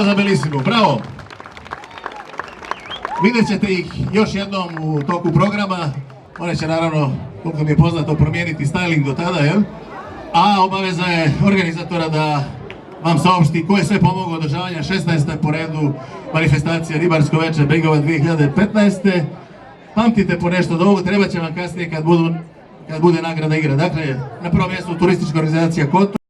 Bravo za Bellissimo, bravo! Vidjet ćete ih još jednom u toku programa. One će naravno, koliko mi je poznato, promijeniti styling do tada, jel? A obaveza je organizatora da vam saopšti ko je sve pomogao održavanja 16. po redu manifestacije Ribarsko veče Begova 2015. Pamtite po nešto od ovog, treba će vam kasnije kad bude nagrada igra. Dakle, na prvom mjestu turistička organizacija Kotor.